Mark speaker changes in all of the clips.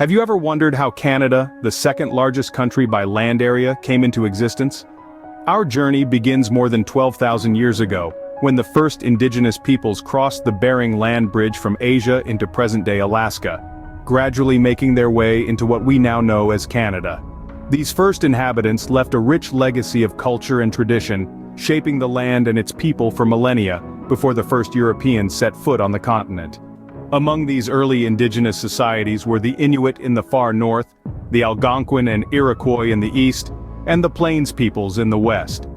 Speaker 1: Have you ever wondered how Canada, the second largest country by land area, came into existence? Our journey begins more than 12,000 years ago, when the first indigenous peoples crossed the Bering Land Bridge from Asia into present-day Alaska, gradually making their way into what we now know as Canada. These first inhabitants left a rich legacy of culture and tradition, shaping the land and its people for millennia before the first Europeans set foot on the continent. Among these early indigenous societies were the Inuit in the far north, the Algonquin and Iroquois in the east, and the Plains peoples in the west.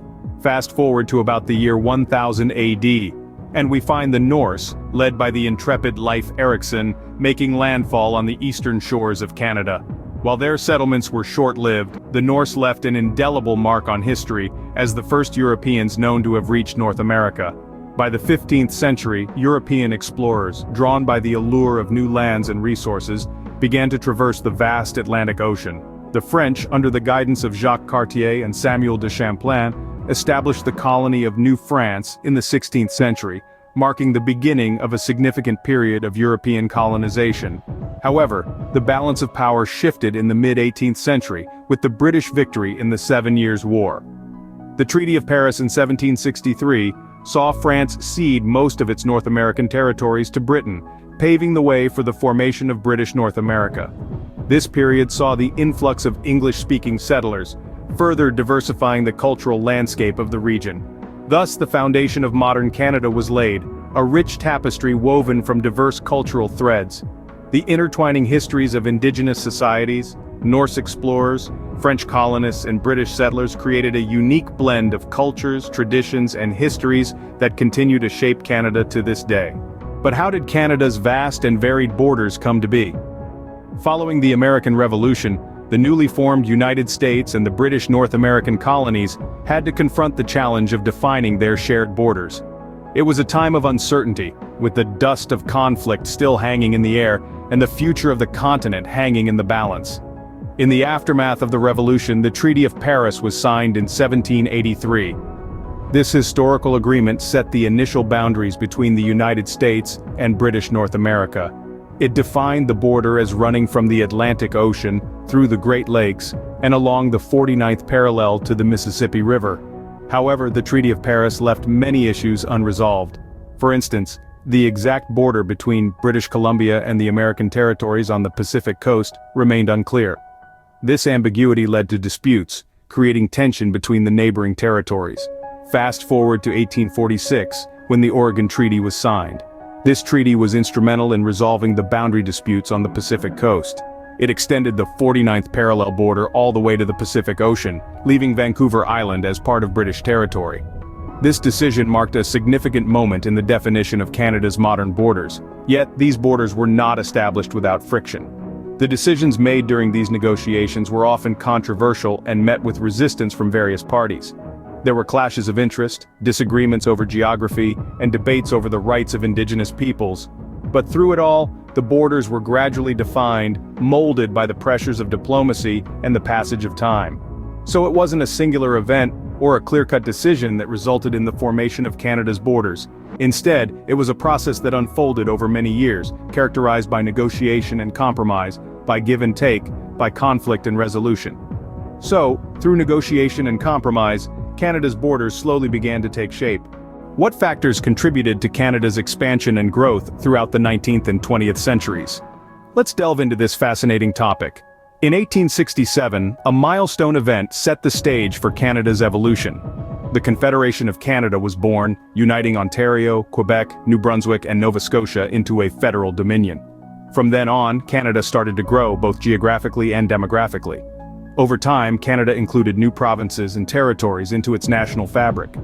Speaker 1: Fast forward to about the year 1000 AD, and we find the Norse, led by the intrepid Leif Erikson, making landfall on the eastern shores of Canada. While their settlements were short-lived, the Norse left an indelible mark on history as the first Europeans known to have reached North America. By the 15th century, European explorers, drawn by the allure of new lands and resources, began to traverse the vast Atlantic Ocean. The French, under the guidance of Jacques Cartier and Samuel de Champlain, established the colony of New France in the 16th century, marking the beginning of a significant period of European colonization. However, the balance of power shifted in the mid-18th century, with the British victory in the 7 Years' War. The Treaty of Paris in 1763 saw France cede most of its North American territories to Britain, paving the way for the formation of British North America. This period saw the influx of English-speaking settlers, further diversifying the cultural landscape of the region. Thus, the foundation of modern Canada was laid, a rich tapestry woven from diverse cultural threads. The intertwining histories of indigenous societies, Norse explorers, French colonists and British settlers created a unique blend of cultures, traditions and histories that continue to shape Canada to this day. But how did Canada's vast and varied borders come to be? Following the American Revolution, the newly formed United States and the British North American colonies had to confront the challenge of defining their shared borders. It was a time of uncertainty, with the dust of conflict still hanging in the air and the future of the continent hanging in the balance. In the aftermath of the Revolution, the Treaty of Paris was signed in 1783. This historical agreement set the initial boundaries between the United States and British North America. It defined the border as running from the Atlantic Ocean through the Great Lakes and along the 49th parallel to the Mississippi River. However, the Treaty of Paris left many issues unresolved. For instance, the exact border between British Columbia and the American territories on the Pacific coast remained unclear. This ambiguity led to disputes, creating tension between the neighboring territories. Fast forward to 1846, when the Oregon Treaty was signed. This treaty was instrumental in resolving the boundary disputes on the Pacific coast. It extended the 49th parallel border all the way to the Pacific Ocean, leaving Vancouver Island as part of British territory. This decision marked a significant moment in the definition of Canada's modern borders, yet these borders were not established without friction. The decisions made during these negotiations were often controversial and met with resistance from various parties. There were clashes of interest, disagreements over geography, and debates over the rights of indigenous peoples. But through it all, the borders were gradually defined, molded by the pressures of diplomacy and the passage of time. So it wasn't a singular event or a clear-cut decision that resulted in the formation of Canada's borders. Instead, it was a process that unfolded over many years, characterized by negotiation and compromise, by give and take, by conflict and resolution. So, through negotiation and compromise, Canada's borders slowly began to take shape. What factors contributed to Canada's expansion and growth throughout the 19th and 20th centuries? Let's delve into this fascinating topic. In 1867, a milestone event set the stage for Canada's evolution. The Confederation of Canada was born, uniting Ontario, Quebec, New Brunswick, and Nova Scotia into a federal dominion. From then on, Canada started to grow both geographically and demographically. Over time, Canada included new provinces and territories into its national fabric.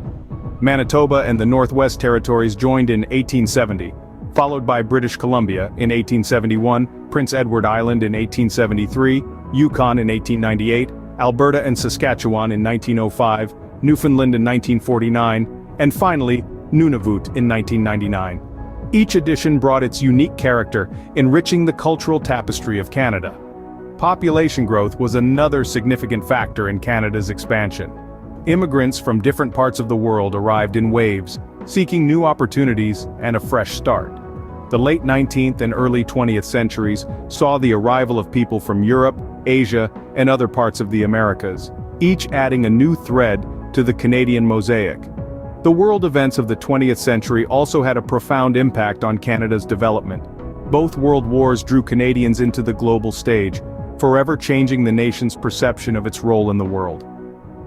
Speaker 1: Manitoba and the Northwest Territories joined in 1870, followed by British Columbia in 1871, Prince Edward Island in 1873, Yukon in 1898, Alberta and Saskatchewan in 1905, Newfoundland in 1949, and finally, Nunavut in 1999. Each edition brought its unique character, enriching the cultural tapestry of Canada. Population growth was another significant factor in Canada's expansion. Immigrants from different parts of the world arrived in waves, seeking new opportunities and a fresh start. The late 19th and early 20th centuries saw the arrival of people from Europe, Asia, and other parts of the Americas, each adding a new thread to the Canadian mosaic. The world events of the 20th century also had a profound impact on Canada's development. Both world wars drew Canadians into the global stage, forever changing the nation's perception of its role in the world.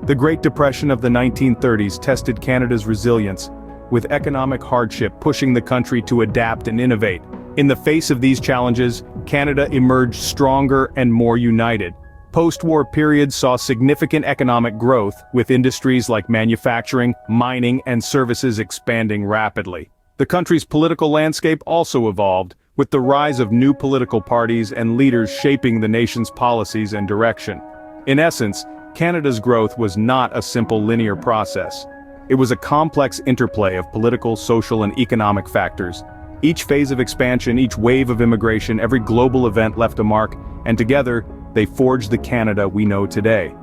Speaker 1: The Great Depression of the 1930s tested Canada's resilience, with economic hardship pushing the country to adapt and innovate. In the face of these challenges, Canada emerged stronger and more united. Post-war periods saw significant economic growth, with industries like manufacturing, mining, and services expanding rapidly. The country's political landscape also evolved, with the rise of new political parties and leaders shaping the nation's policies and direction. In essence, Canada's growth was not a simple linear process. It was a complex interplay of political, social, and economic factors. Each phase of expansion, each wave of immigration, every global event left a mark, and together, they forged the Canada we know today.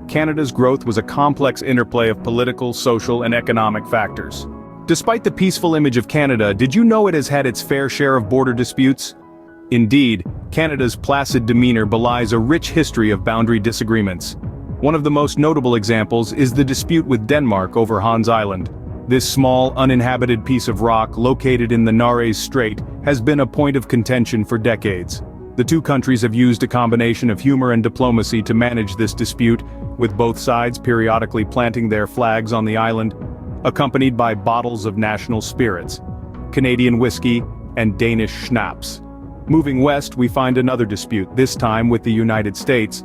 Speaker 1: Canada's growth was a complex interplay of political, social, and economic factors. Despite the peaceful image of Canada, did you know it has had its fair share of border disputes? Indeed, Canada's placid demeanor belies a rich history of boundary disagreements. One of the most notable examples is the dispute with Denmark over Hans Island. This small, uninhabited piece of rock located in the Nares Strait has been a point of contention for decades. The two countries have used a combination of humor and diplomacy to manage this dispute, with both sides periodically planting their flags on the island, accompanied by bottles of national spirits, Canadian whiskey, and Danish schnapps. Moving west, we find another dispute, this time with the United States,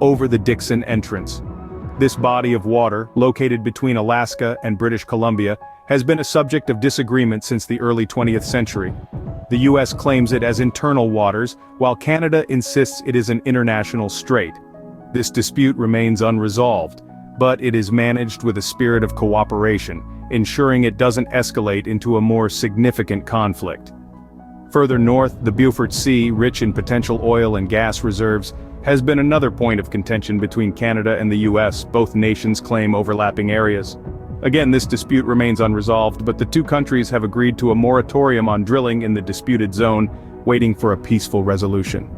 Speaker 1: over the Dixon Entrance. This body of water, located between Alaska and British Columbia, has been a subject of disagreement since the early 20th century. The US claims it as internal waters, while Canada insists it is an international strait. This dispute remains unresolved, but it is managed with a spirit of cooperation, ensuring it doesn't escalate into a more significant conflict. Further north, the Beaufort Sea, rich in potential oil and gas reserves, has been another point of contention between Canada and the US. Both nations claim overlapping areas. Again, this dispute remains unresolved, but the two countries have agreed to a moratorium on drilling in the disputed zone, waiting for a peaceful resolution.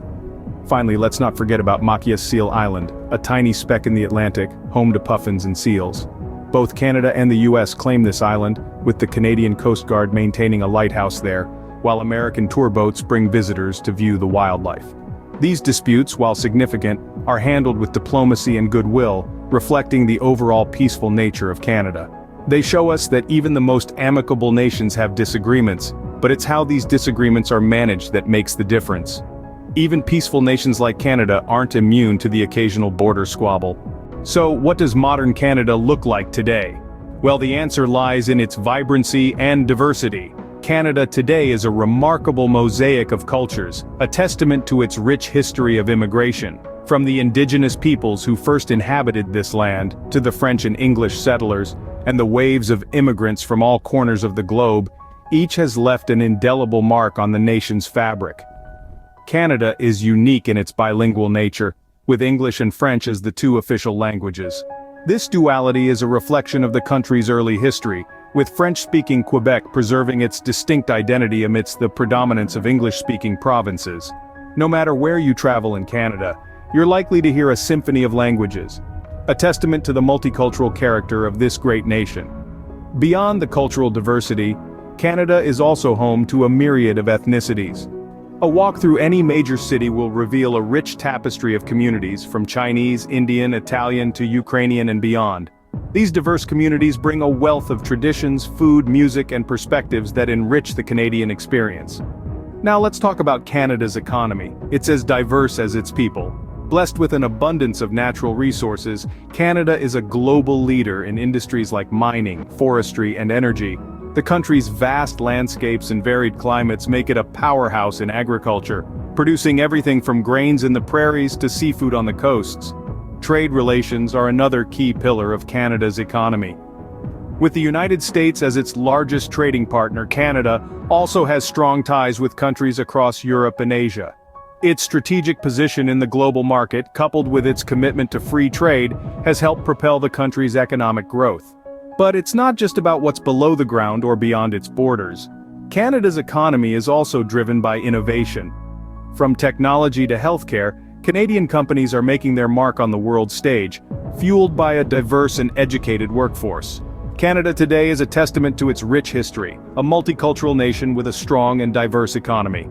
Speaker 1: Finally, let's not forget about Machias Seal Island, a tiny speck in the Atlantic, home to puffins and seals. Both Canada and the US claim this island, with the Canadian Coast Guard maintaining a lighthouse there, while American tour boats bring visitors to view the wildlife. These disputes, while significant, are handled with diplomacy and goodwill, reflecting the overall peaceful nature of Canada. They show us that even the most amicable nations have disagreements, but it's how these disagreements are managed that makes the difference. Even peaceful nations like Canada aren't immune to the occasional border squabble. So, what does modern Canada look like today? Well, the answer lies in its vibrancy and diversity. Canada today is a remarkable mosaic of cultures, a testament to its rich history of immigration. From the indigenous peoples who first inhabited this land, to the French and English settlers, and the waves of immigrants from all corners of the globe, each has left an indelible mark on the nation's fabric. Canada is unique in its bilingual nature, with English and French as the two official languages. This duality is a reflection of the country's early history, with French-speaking Quebec preserving its distinct identity amidst the predominance of English-speaking provinces. No matter where you travel in Canada, you're likely to hear a symphony of languages, a testament to the multicultural character of this great nation. Beyond the cultural diversity, Canada is also home to a myriad of ethnicities. A walk through any major city will reveal a rich tapestry of communities, from Chinese, Indian, Italian to Ukrainian and beyond. These diverse communities bring a wealth of traditions, food, music, and perspectives that enrich the Canadian experience. Now let's talk about Canada's economy. It's as diverse as its people. Blessed with an abundance of natural resources, Canada is a global leader in industries like mining, forestry, and energy. The country's vast landscapes and varied climates make it a powerhouse in agriculture, producing everything from grains in the prairies to seafood on the coasts. Trade relations are another key pillar of Canada's economy. With the United States as its largest trading partner, Canada also has strong ties with countries across Europe and Asia. Its strategic position in the global market, coupled with its commitment to free trade, has helped propel the country's economic growth. But it's not just about what's below the ground or beyond its borders. Canada's economy is also driven by innovation. From technology to healthcare, Canadian companies are making their mark on the world stage, fueled by a diverse and educated workforce. Canada today is a testament to its rich history, a multicultural nation with a strong and diverse economy.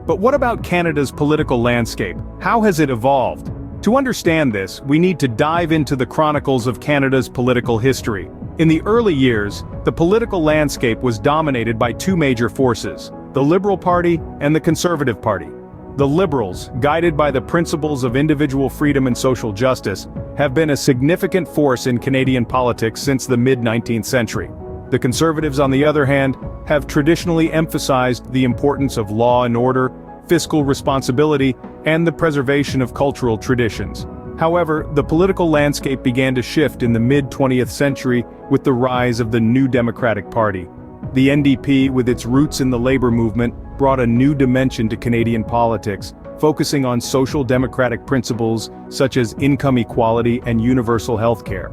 Speaker 1: But what about Canada's political landscape? How has it evolved? To understand this, we need to dive into the chronicles of Canada's political history. In the early years, the political landscape was dominated by two major forces, the Liberal Party and the Conservative Party. The Liberals, guided by the principles of individual freedom and social justice, have been a significant force in Canadian politics since the mid-19th century. The Conservatives, on the other hand, have traditionally emphasized the importance of law and order, fiscal responsibility, and the preservation of cultural traditions. However, the political landscape began to shift in the mid-20th century with the rise of the New Democratic Party. The NDP, with its roots in the labor movement, brought a new dimension to Canadian politics, focusing on social democratic principles such as income equality and universal health care.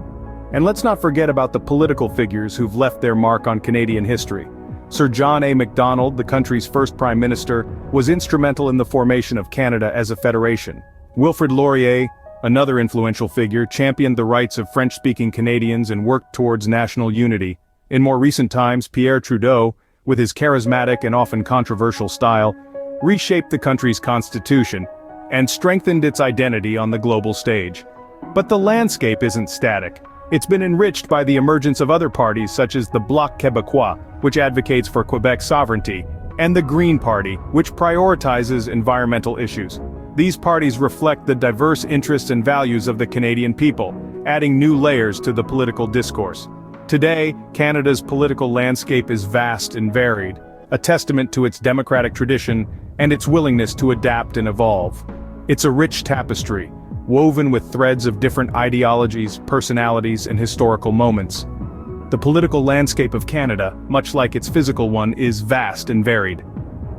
Speaker 1: And let's not forget about the political figures who've left their mark on Canadian history. Sir John A. Macdonald, the country's first Prime Minister, was instrumental in the formation of Canada as a federation. Wilfrid Laurier, another influential figure, championed the rights of French-speaking Canadians and worked towards national unity. In more recent times, Pierre Trudeau, with his charismatic and often controversial style, reshaped the country's constitution and strengthened its identity on the global stage. But the landscape isn't static. It's been enriched by the emergence of other parties such as the Bloc Québécois, which advocates for Quebec sovereignty, and the Green Party, which prioritizes environmental issues. These parties reflect the diverse interests and values of the Canadian people, adding new layers to the political discourse. Today, Canada's political landscape is vast and varied, a testament to its democratic tradition and its willingness to adapt and evolve. It's a rich tapestry, woven with threads of different ideologies, personalities, and historical moments. The political landscape of Canada, much like its physical one, is vast and varied.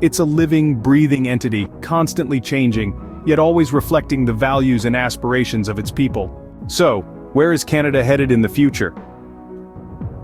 Speaker 1: It's a living, breathing entity, constantly changing, yet always reflecting the values and aspirations of its people. So, where is Canada headed in the future?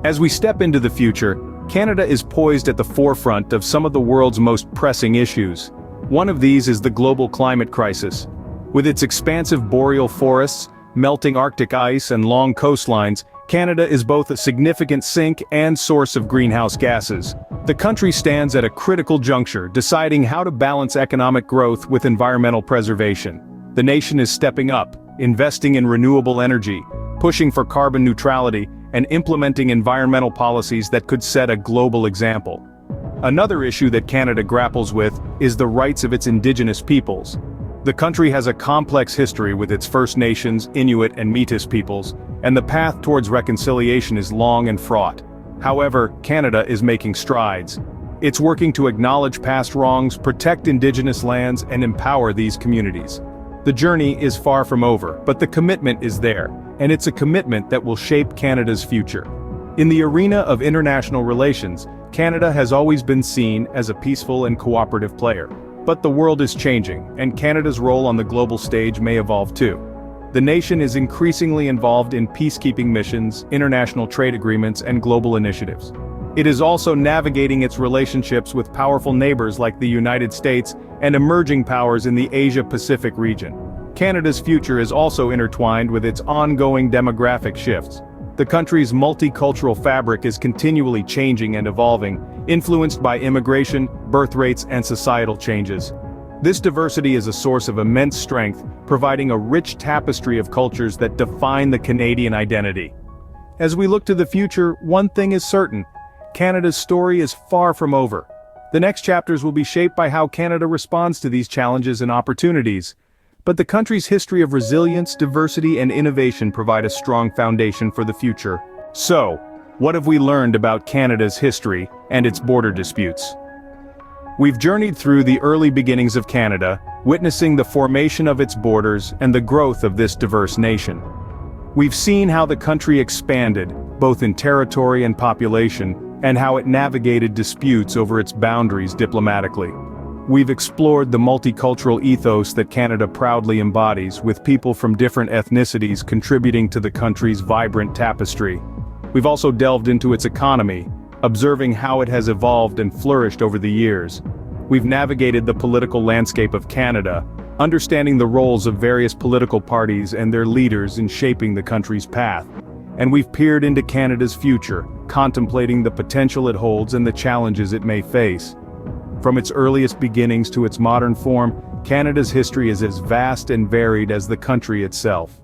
Speaker 1: As we step into the future, Canada is poised at the forefront of some of the world's most pressing issues. One of these is the global climate crisis. With its expansive boreal forests, melting Arctic ice, and long coastlines, Canada is both a significant sink and source of greenhouse gases. The country stands at a critical juncture, deciding how to balance economic growth with environmental preservation. The nation is stepping up, investing in renewable energy, pushing for carbon neutrality, and implementing environmental policies that could set a global example. Another issue that Canada grapples with is the rights of its Indigenous peoples. The country has a complex history with its First Nations, Inuit, and Métis peoples, and the path towards reconciliation is long and fraught. However, Canada is making strides. It's working to acknowledge past wrongs, protect Indigenous lands, and empower these communities. The journey is far from over, but the commitment is there, and it's a commitment that will shape Canada's future. In the arena of international relations, Canada has always been seen as a peaceful and cooperative player. But the world is changing, and Canada's role on the global stage may evolve too. The nation is increasingly involved in peacekeeping missions, international trade agreements, and global initiatives. It is also navigating its relationships with powerful neighbors like the United States and emerging powers in the Asia-Pacific region. Canada's future is also intertwined with its ongoing demographic shifts. The country's multicultural fabric is continually changing and evolving, influenced by immigration, birth rates, and societal changes. This diversity is a source of immense strength, providing a rich tapestry of cultures that define the Canadian identity. As we look to the future, one thing is certain: Canada's story is far from over. The next chapters will be shaped by how Canada responds to these challenges and opportunities. But the country's history of resilience, diversity, and innovation provide a strong foundation for the future. So, what have we learned about Canada's history and its border disputes? We've journeyed through the early beginnings of Canada, witnessing the formation of its borders and the growth of this diverse nation. We've seen how the country expanded, both in territory and population, and how it navigated disputes over its boundaries diplomatically. We've explored the multicultural ethos that Canada proudly embodies, with people from different ethnicities contributing to the country's vibrant tapestry. We've also delved into its economy, observing how it has evolved and flourished over the years. We've navigated the political landscape of Canada, understanding the roles of various political parties and their leaders in shaping the country's path. And we've peered into Canada's future, contemplating the potential it holds and the challenges it may face. From its earliest beginnings to its modern form, Canada's history is as vast and varied as the country itself.